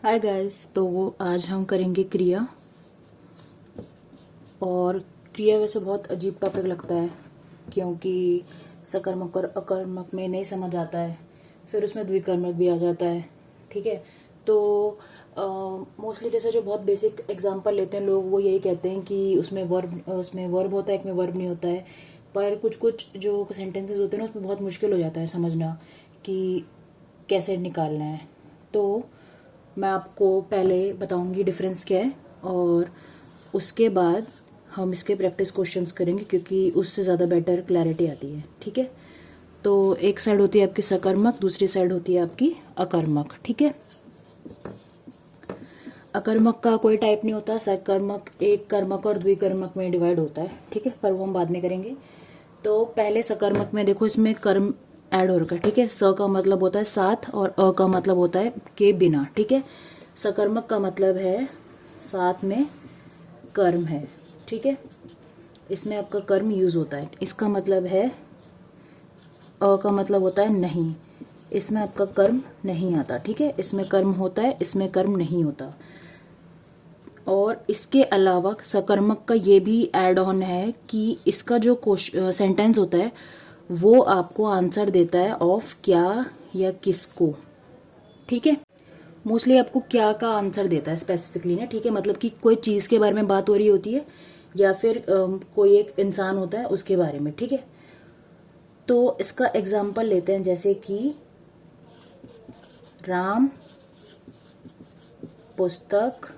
Hi guys. तो आज हम करेंगे क्रिया। और क्रिया वैसे बहुत अजीब टॉपिक लगता है क्योंकि सकर्मक और अकर्मक में नहीं समझ आता है, फिर उसमें द्विकर्मक भी आ जाता है। ठीक है। तो मोस्टली जैसे जो बहुत बेसिक एग्जांपल लेते हैं लोग, वो यही कहते हैं कि उसमें वर्ब होता है, एक में वर्ब नहीं होता है। पर कुछ कुछ जो सेंटेंसेस होते हैं ना, उसमें बहुत मुश्किल हो जाता है समझना कि कैसे निकालना है। तो मैं आपको पहले बताऊंगी डिफरेंस क्या है, और उसके बाद हम इसके प्रैक्टिस क्वेश्चंस करेंगे क्योंकि उससे ज़्यादा बेटर क्लैरिटी आती है। ठीक है। तो एक साइड होती है आपकी सकर्मक, दूसरी साइड होती है आपकी अकर्मक। ठीक है। अकर्मक का कोई टाइप नहीं होता। सकर्मक एक कर्मक और द्विकर्मक में डिवाइड होता है। ठीक है, पर वो हम बाद में करेंगे। तो पहले सकर्मक में देखो, इसमें कर्म ऐड हो रखा है। ठीक है। स का मतलब होता है साथ और अ का मतलब होता है के बिना। ठीक है। सकर्मक का मतलब है साथ में कर्म है। ठीक है। इसमें आपका कर्म यूज होता है। इसका मतलब है अ का मतलब होता है नहीं, इसमें आपका कर्म नहीं आता। ठीक है। इसमें कर्म होता है, इसमें कर्म नहीं होता। और इसके अलावा सकर्मक का ये भी एड ऑन है कि इसका जो सेंटेंस होता है वो आपको आंसर देता है ऑफ क्या या किसको। ठीक है। मोस्टली आपको क्या का आंसर देता है स्पेसिफिकली ना। ठीक है। मतलब कि कोई चीज के बारे में बात हो रही होती है या फिर कोई एक इंसान होता है उसके बारे में। ठीक है। तो इसका एग्जाम्पल लेते हैं, जैसे कि राम पुस्तक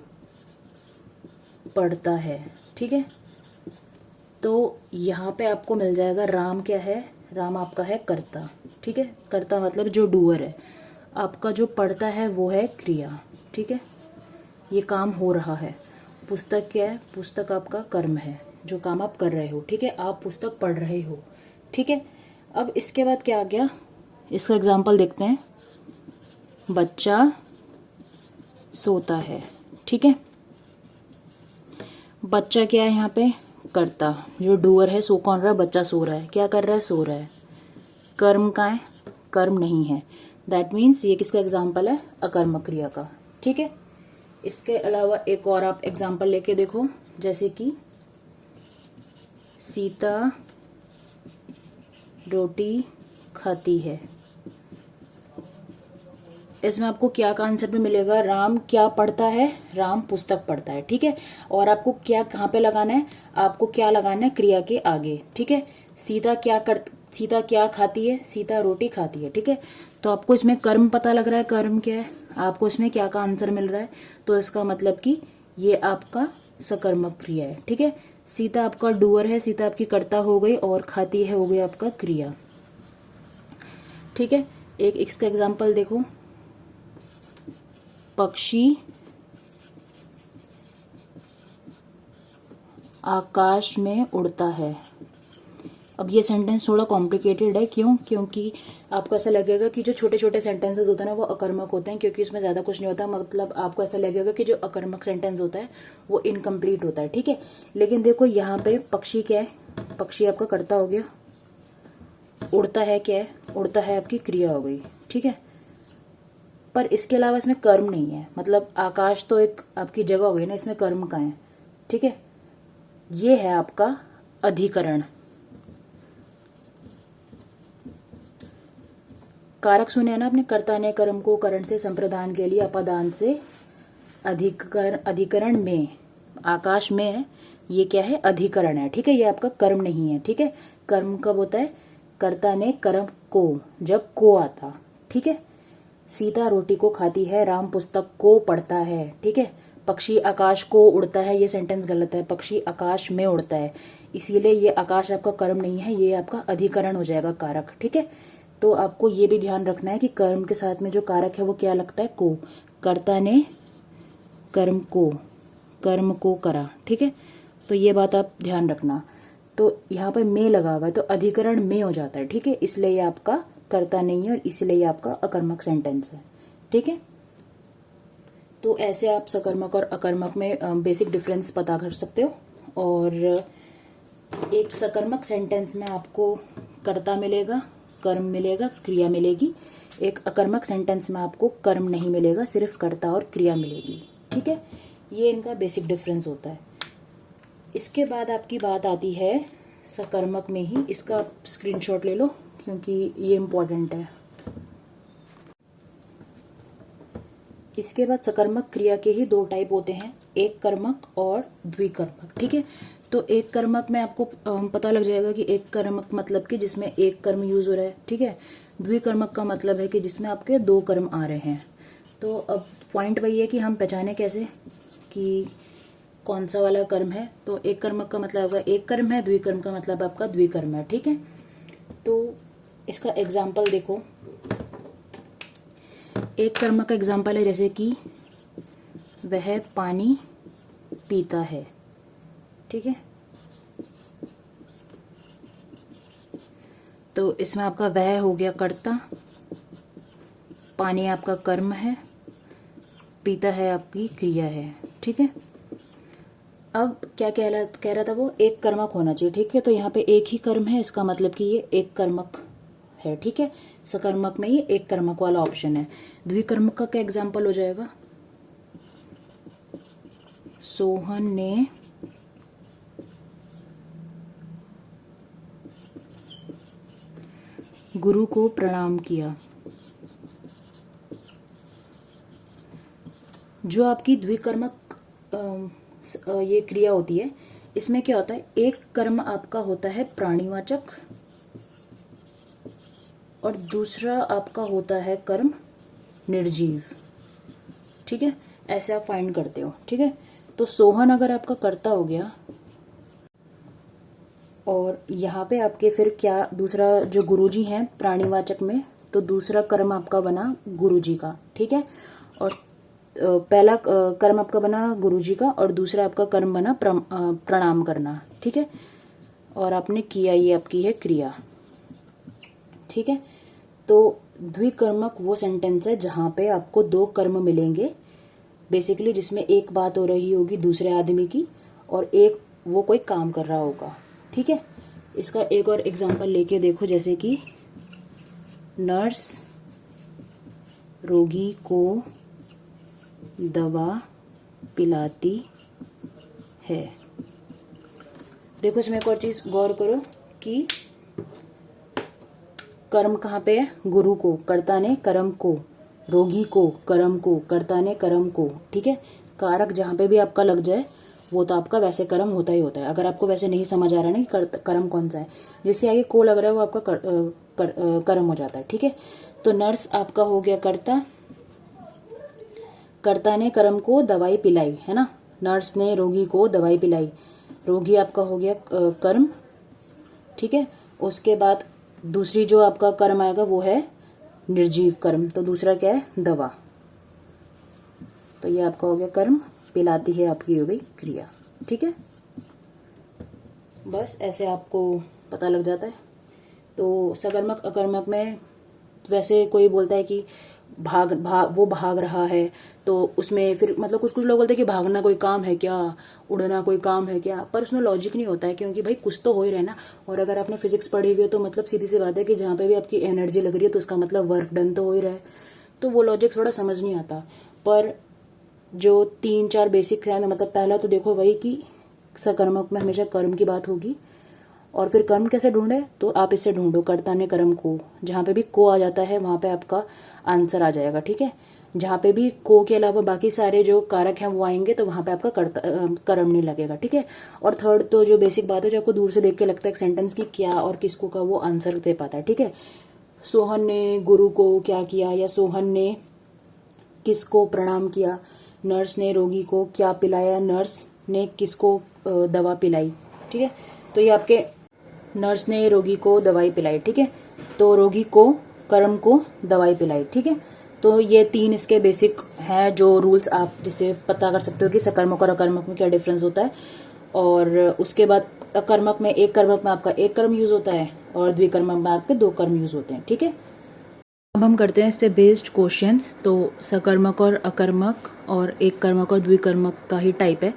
पढ़ता है। ठीक है। तो यहाँ पे आपको मिल जाएगा राम क्या है। राम आपका है कर्ता। ठीक है। कर्ता मतलब जो डूअर है। आपका जो पढ़ता है वो है क्रिया। ठीक है। ये काम हो रहा है। पुस्तक क्या है। पुस्तक आपका कर्म है, जो काम आप कर रहे हो। ठीक है। आप पुस्तक पढ़ रहे हो। ठीक है। अब इसके बाद क्या आ गया, इसका एग्जाम्पल देखते हैं। बच्चा सोता है। ठीक है। बच्चा क्या है यहाँ पे, कर्ता। जो डूअर है, सो कौन रहा है, बच्चा सो रहा है। क्या कर रहा है, सो रहा है। कर्म का है, कर्म नहीं है। दैट मीन्स ये किसका एग्जाम्पल है, अकर्मक क्रिया का। ठीक है। इसके अलावा एक और आप एग्जाम्पल लेके देखो, जैसे कि सीता रोटी खाती है। इसमें आपको क्या का आंसर भी मिलेगा। राम क्या पढ़ता है, राम पुस्तक पढ़ता है। ठीक है। और आपको क्या कहाँ पे लगाना है, आपको क्या लगाना है क्रिया के आगे। ठीक है। सीता क्या खाती है, सीता रोटी खाती है। ठीक है। तो आपको इसमें कर्म पता लग रहा है, कर्म क्या है, आपको इसमें क्या का आंसर मिल रहा है। तो इसका मतलब कि ये आपका सकर्मक क्रिया है। ठीक है। सीता आपका डूअर है, सीता आपकी कर्ता हो गई, और खाती है हो गई आपका क्रिया। ठीक है। एक इसका एग्जाम्पल देखो, पक्षी आकाश में उड़ता है। अब ये सेंटेंस थोड़ा कॉम्प्लिकेटेड है। क्यों, क्योंकि आपको ऐसा लगेगा कि जो छोटे छोटे सेंटेंसेस होते हैं ना वो अकर्मक होते हैं, क्योंकि उसमें ज़्यादा कुछ नहीं होता। मतलब आपको ऐसा लगेगा कि जो अकर्मक सेंटेंस होता है वो इनकम्प्लीट होता है। ठीक है। लेकिन देखो यहाँ पे पक्षी क्या है, पक्षी आपका कर्ता हो गया। उड़ता है क्या है, उड़ता है आपकी क्रिया हो गई। ठीक है। पर इसके अलावा इसमें कर्म नहीं है। मतलब आकाश तो एक आपकी जगह हो गई ना, इसमें कर्म का है। ठीक है। ये है आपका अधिकरण। कारक सुने हैं ना आपने, कर्ता ने कर्म को करण से संप्रदान के लिए अपादान से अधिकरण में, आकाश में है, ये क्या है, अधिकरण है। ठीक है। ये आपका कर्म नहीं है। ठीक है। कर्म कब होता है, कर्ता ने कर्म को, जब को आता। ठीक है। सीता रोटी को खाती है, राम पुस्तक को पढ़ता है। ठीक है। पक्षी आकाश को उड़ता है, ये सेंटेंस गलत है। पक्षी आकाश में उड़ता है, इसीलिए ये आकाश आपका कर्म नहीं है, ये आपका अधिकरण हो जाएगा, कारक। ठीक है। तो आपको ये भी ध्यान रखना है कि कर्म के साथ में जो कारक है वो क्या लगता है, को। कर्ता ने कर्म को करा। ठीक है। तो ये बात आप ध्यान रखना। तो यहाँ पे में लगा हुआ है तो अधिकरण में हो जाता है। ठीक है। इसलिए ये आपका कर्ता नहीं है और इसलिए ये आपका अकर्मक सेंटेंस है। ठीक है। तो ऐसे आप सकर्मक और अकर्मक में बेसिक डिफरेंस पता कर सकते हो। और एक सकर्मक सेंटेंस में आपको कर्ता मिलेगा कर्म मिलेगा, क्रिया मिलेगी। एक अकर्मक सेंटेंस में आपको कर्म नहीं मिलेगा, सिर्फ कर्ता और क्रिया मिलेगी। ठीक है, ये इनका बेसिक डिफरेंस होता है। इसके बाद आपकी बात आती है सकर्मक में ही, इसका आप स्क्रीनशॉट ले लो क्योंकि ये इम्पोर्टेंट है। इसके बाद सकर्मक क्रिया के ही दो टाइप होते हैं, एक कर्मक और द्विकर्मक। ठीक है, तो एक कर्मक में आपको पता लग जाएगा कि एक कर्मक मतलब कि जिसमें एक कर्म यूज हो रहा है। ठीक है, द्विकर्मक का मतलब है कि जिसमें आपके दो कर्म आ रहे हैं। तो अब पॉइंट वही है कि हम पहचाने कैसे कि कौन सा वाला कर्म है। तो एक कर्मक का मतलब आपका एक कर्म है, द्विकर्म का मतलब आपका द्विकर्म है। ठीक है, तो इसका एग्जाम्पल देखो। एक कर्म का एग्जाम्पल है जैसे कि वह पानी पीता है। ठीक है, तो इसमें आपका वह हो गया कर्ता, पानी आपका कर्म है, पीता है आपकी क्रिया है। ठीक है, अब क्या कह रहा था वो, एक कर्मक होना चाहिए। ठीक है, तो यहाँ पे एक ही कर्म है, इसका मतलब कि ये एक कर्मक है। ठीक है, सकर्मक में ये एक कर्मक वाला ऑप्शन है। द्विकर्मक का क्या एग्जाम्पल हो जाएगा, सोहन ने गुरु को प्रणाम किया। जो आपकी द्विकर्मक ये क्रिया होती है, इसमें क्या होता है, एक कर्म आपका होता है प्राणीवाचक और दूसरा आपका होता है कर्म निर्जीव। ठीक है, ऐसे आप फाइंड करते हो। ठीक है, तो सोहन अगर आपका कर्ता हो गया और यहाँ पे आपके फिर क्या दूसरा जो गुरुजी हैं प्राणीवाचक में, तो दूसरा कर्म आपका बना गुरुजी का। ठीक है, और पहला कर्म आपका बना गुरुजी का और दूसरा आपका कर्म बना प्रणाम करना। ठीक है, और आपने किया, ये आपकी है क्रिया। ठीक है, तो द्विकर्मक वो सेंटेंस है जहां पे आपको दो कर्म मिलेंगे बेसिकली, जिसमें एक बात हो रही होगी दूसरे आदमी की और एक वो कोई काम कर रहा होगा। ठीक है, इसका एक और एग्जांपल लेके देखो, जैसे कि नर्स रोगी को दवा पिलाती है। देखो इसमें एक और चीज गौर करो कि कर्म कहाँ पे है, गुरु को, कर्ता ने कर्म को, रोगी को कर्म को, कर्ता ने कर्म को। ठीक है, कारक जहाँ पे भी आपका लग जाए वो तो आपका वैसे कर्म होता ही होता है। अगर आपको वैसे नहीं समझ आ रहा ना कि कर्म कौन सा है, जिसके आगे को लग रहा है वो आपका कर्म हो जाता है। ठीक है, तो नर्स आपका हो गया कर्ता, कर्ता ने कर्म को दवाई पिलाई, है ना, नर्स ने रोगी को दवाई पिलाई, रोगी आपका हो गया कर्म। ठीक है, उसके बाद दूसरी जो आपका कर्म आएगा वो है निर्जीव कर्म, तो दूसरा क्या है, दवा। तो ये आपका हो गया कर्म, पिलाती है आपकी हो गई क्रिया। ठीक है, बस ऐसे आपको पता लग जाता है। तो सकर्मक अकर्मक में वैसे कोई बोलता है कि वो भाग रहा है, तो उसमें फिर मतलब कुछ लोग बोलते हैं कि भागना कोई काम है क्या, उड़ना कोई काम है क्या, पर उसमें लॉजिक नहीं होता है, क्योंकि भाई कुछ तो हो ही रहा है ना। और अगर आपने फिजिक्स पढ़ी हुई है तो मतलब सीधी सी बात है कि जहाँ पे भी आपकी एनर्जी लग रही है तो उसका मतलब वर्क डन तो हो ही रहा है। तो वो लॉजिक थोड़ा समझ नहीं आता। पर जो 3-4 बेसिक है ना, मतलब पहला तो देखो वही कि सकर्मक में हमेशा कर्म की बात होगी, और फिर कर्म कैसे ढूंढे, तो आप इसे ढूंढो, कर्ता ने कर्म को, जहाँ पे भी को आ जाता है वहां पे आपका आंसर आ जाएगा। ठीक है, जहाँ पे भी को के अलावा बाकी सारे जो कारक हैं वो आएंगे तो वहां पे आपका कर्म नहीं लगेगा। ठीक है, और थर्ड तो जो बेसिक बात है जो आपको दूर से देख के लगता है एक सेंटेंस की क्या और किसको का वो आंसर दे पाता है। ठीक है, सोहन ने गुरु को क्या किया, या सोहन ने किसको प्रणाम किया, नर्स ने रोगी को क्या पिलाया, नर्स ने किसको दवा पिलाई। ठीक है, तो ये आपके नर्स ने रोगी को दवाई पिलाई। ठीक है, तो रोगी को कर्म को दवाई पिलाई। ठीक है, तो ये 3 इसके बेसिक हैं जो रूल्स आप जिससे पता कर सकते हो कि सकर्मक और अकर्मक में क्या डिफरेंस होता है। और उसके बाद अकर्मक में एक कर्मक में आपका एक कर्म यूज होता है और द्विकर्मक में आपके 2 कर्म यूज होते हैं। ठीक है, अब हम करते हैं इस पे बेस्ड क्वेश्चंस। तो सकर्मक और अकर्मक और एक कर्मक और द्विकर्मक का ही टाइप है।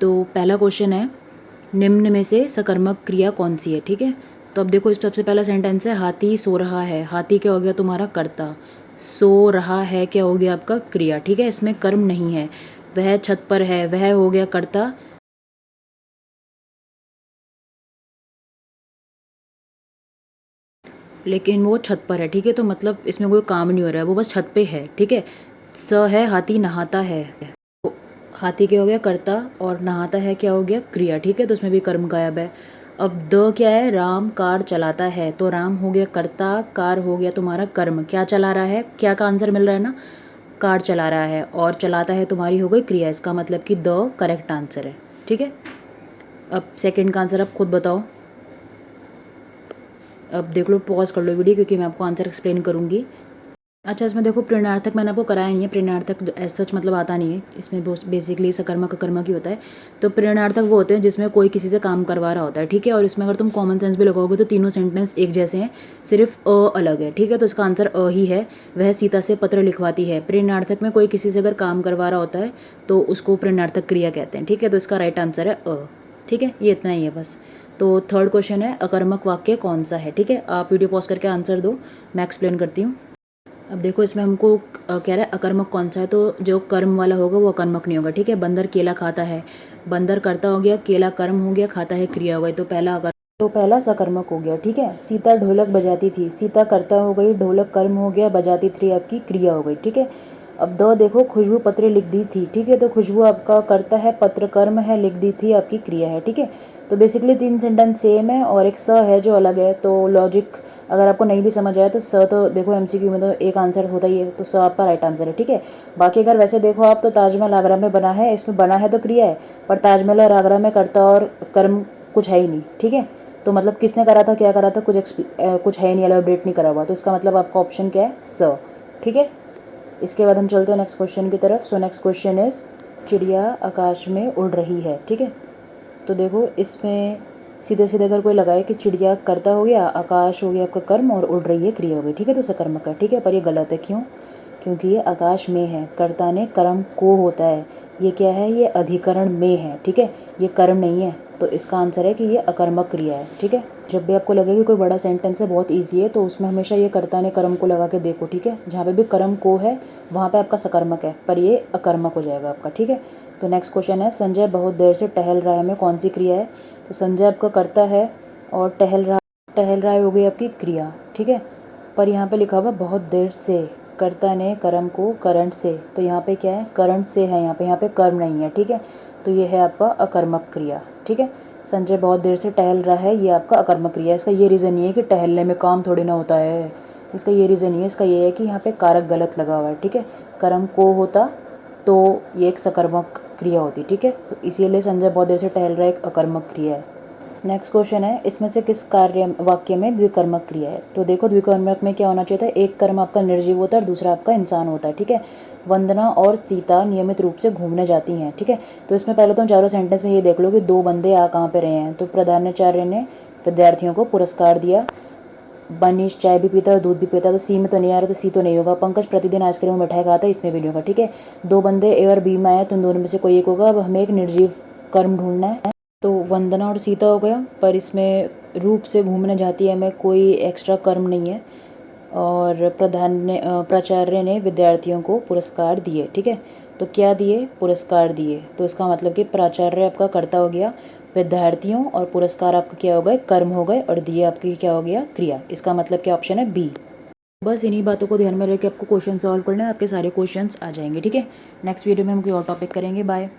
तो पहला क्वेश्चन है, निम्न में से सकर्मक क्रिया कौन सी है। ठीक है, तो अब देखो इस सबसे पहला सेंटेंस है हाथी सो रहा है। हाथी क्या हो गया तुम्हारा कर्ता, सो रहा है क्या हो गया आपका क्रिया, ठीक है, इसमें कर्म नहीं है। वह छत पर है, वह हो गया कर्ता, लेकिन वो छत पर है, ठीक है, तो मतलब इसमें कोई काम नहीं हो रहा है, वो बस छत पे है, ठीक है। स है हाथी नहाता है, तो हाथी क्या हो गया कर्ता और नहाता है क्या हो गया क्रिया, ठीक है, तो उसमें भी कर्म गायब है। अब द क्या है, राम कार चलाता है, तो राम हो गया कर्ता, कार हो गया तुम्हारा कर्म, क्या चला रहा है, क्या का आंसर मिल रहा है ना, कार चला रहा है, और चलाता है तुम्हारी हो गई क्रिया, इसका मतलब कि द करेक्ट आंसर है, ठीक है। अब सेकंड का आंसर आप खुद बताओ। अब देख लो, पॉज कर लो वीडियो, क्योंकि मैं आपको आंसर एक्सप्लेन करूँगी। अच्छा, इसमें देखो प्रेरणार्थक मैंने आपको कराया नहीं है, प्रेरणार्थक एज सच मतलब आता नहीं है, इसमें बेसिकली सकर्मक अकर्मक ही होता है। तो प्रेरणार्थक वो होते हैं जिसमें कोई किसी से काम करवा रहा होता है, ठीक है, और इसमें अगर तुम कॉमन सेंस भी लगाओगे तो तीनों सेंटेंस एक जैसे हैं, सिर्फ अलग है, ठीक है, तो इसका आंसर ही है। वह सीता से पत्र लिखवाती है, प्रेरणार्थक में कोई किसी से अगर काम करवा रहा होता है तो उसको प्रेरणार्थक क्रिया कहते हैं, ठीक है, तो इसका राइट आंसर है ठीक है, ये इतना ही है बस। तो थर्ड क्वेश्चन है अकर्मक वाक्य कौन सा है, ठीक है, आप वीडियो पॉज करके आंसर दो, मैं एक्सप्लेन करती हूँ। अब देखो इसमें हमको कह रहा है अकर्मक कौन सा है, तो जो कर्म वाला होगा वो अकर्मक नहीं होगा, ठीक है। बंदर केला खाता है, बंदर कर्ता हो गया, केला कर्म हो गया, खाता है क्रिया हो गई, तो पहला सकर्मक हो गया, ठीक है। सीता ढोलक बजाती थी, सीता कर्ता हो गई, ढोलक कर्म हो गया, बजाती थी आपकी क्रिया हो गई, ठीक है। अब दो देखो खुशबू पत्र लिख दी थी, ठीक है, तो खुशबू आपका कर्ता है, पत्र कर्म है, लिख दी थी आपकी क्रिया है, ठीक है। तो बेसिकली तीन सेंटेंस सेम है और एक स है जो अलग है, तो लॉजिक अगर आपको नहीं भी समझ आया तो स तो देखो एमसीक्यू में तो एक आंसर होता ही है, तो स आपका राइट आंसर है, ठीक है। बाकी अगर वैसे देखो आप तो ताजमहल आगरा में बना है, इसमें बना है तो क्रिया है, पर ताजमहल और आगरा में कर्ता और कर्म कुछ है ही नहीं, ठीक है। तो मतलब किसने करा था, क्या करा था, कुछ है ही नहीं, एलोबरेट नहीं करा हुआ, तो इसका मतलब आपका ऑप्शन क्या है, स, ठीक है। इसके बाद हम चलते हैं नेक्स्ट क्वेश्चन की तरफ। सो नेक्स्ट क्वेश्चन इज चिड़िया आकाश में उड़ रही है, ठीक है। तो देखो इसमें सीधे सीधे अगर कोई लगाए कि चिड़िया कर्ता हो गया, आकाश हो गया आपका कर्म, और उड़ रही है क्रिया हो गई, ठीक है, तो सकर्मक है, ठीक है, पर ये गलत है, क्यों, क्योंकि ये आकाश में है, कर्ता ने कर्म को होता है, ये क्या है, ये अधिकरण में है, ठीक है, ये कर्म नहीं है, तो इसका आंसर है कि ये अकर्मक क्रिया है, ठीक है। जब भी आपको लगे कि कोई बड़ा सेंटेंस है बहुत ईजी है, तो उसमें हमेशा ये कर्ता ने कर्म को लगा के देखो, ठीक है, जहाँ पे भी कर्म को है वहाँ पे आपका सकर्मक है, पर ये अकर्मक हो जाएगा आपका, ठीक है। तो नेक्स्ट क्वेश्चन है संजय बहुत देर से टहल रहा है में कौन सी क्रिया है, तो संजय आपका कर्ता है और टहल रहा है हो गई आपकी क्रिया, ठीक है, पर यहाँ पे लिखा हुआ बहुत देर से, कर्ता ने कर्म को करंट से, तो यहाँ पे क्या है, करंट से है, यहाँ पे कर्म नहीं है, ठीक है, तो ये है आपका अकर्मक क्रिया, ठीक है। संजय बहुत देर से टहल रहा है, ये आपका अकर्मक क्रिया है। इसका ये रीज़न नहीं है कि टहलने में काम थोड़ी ना होता है, इसका ये रीज़न नहीं है, इसका ये है कि यहाँ पे कारक गलत लगा हुआ है, ठीक है, कर्म को होता तो ये एक सकर्मक क्रिया होती, ठीक है, तो इसीलिए संजय बहुत देर से टहल रहा है एक अकर्मक क्रिया है। नेक्स्ट क्वेश्चन है इसमें से किस कार्य वाक्य में द्विकर्मक क्रिया है, तो देखो द्विकर्मक में क्या होना चाहिए था, एक कर्म आपका निर्जीव होता है और दूसरा आपका इंसान होता है, ठीक है। वंदना और सीता नियमित रूप से घूमने जाती हैं, ठीक है, तो इसमें पहले तो चारों सेंटेंस में ये देख लो कि दो बंदे आ कहाँ पे रहे हैं, तो प्रधानाचार्य ने विद्यार्थियों को पुरस्कार दिया, मनीष चाय भी पीता है और दूध भी पीता है, तो सी में तो नहीं आ रहा, तो सी तो नहीं होगा। पंकज प्रतिदिन आइसक्रीम और मिठाई खाता है, इसमें भी नहीं होगा, ठीक है। दो बंदे ए और बी में आए तो इन दोनों में से कोई एक होगा। अब हमें एक निर्जीव कर्म ढूंढना है, तो वंदना और सीता हो गया, पर इसमें रूप से घूमने जाती है में कोई एक्स्ट्रा कर्म नहीं है, और प्राचार्य ने विद्यार्थियों को पुरस्कार दिए, ठीक है, तो क्या दिए, पुरस्कार दिए, तो इसका मतलब कि प्राचार्य आपका कर्ता हो गया, विद्यार्थियों और पुरस्कार आपका क्या हो गए, कर्म हो गए, और दिए आपकी क्या हो गया, क्रिया, इसका मतलब क्या ऑप्शन है बी। बस इन्हीं बातों को ध्यान में रख के आपको क्वेश्चन सॉल्व करना है, आपके सारे क्वेश्चंस आ जाएंगे, ठीक है। नेक्स्ट वीडियो में हम कोई और टॉपिक करेंगे, बाय।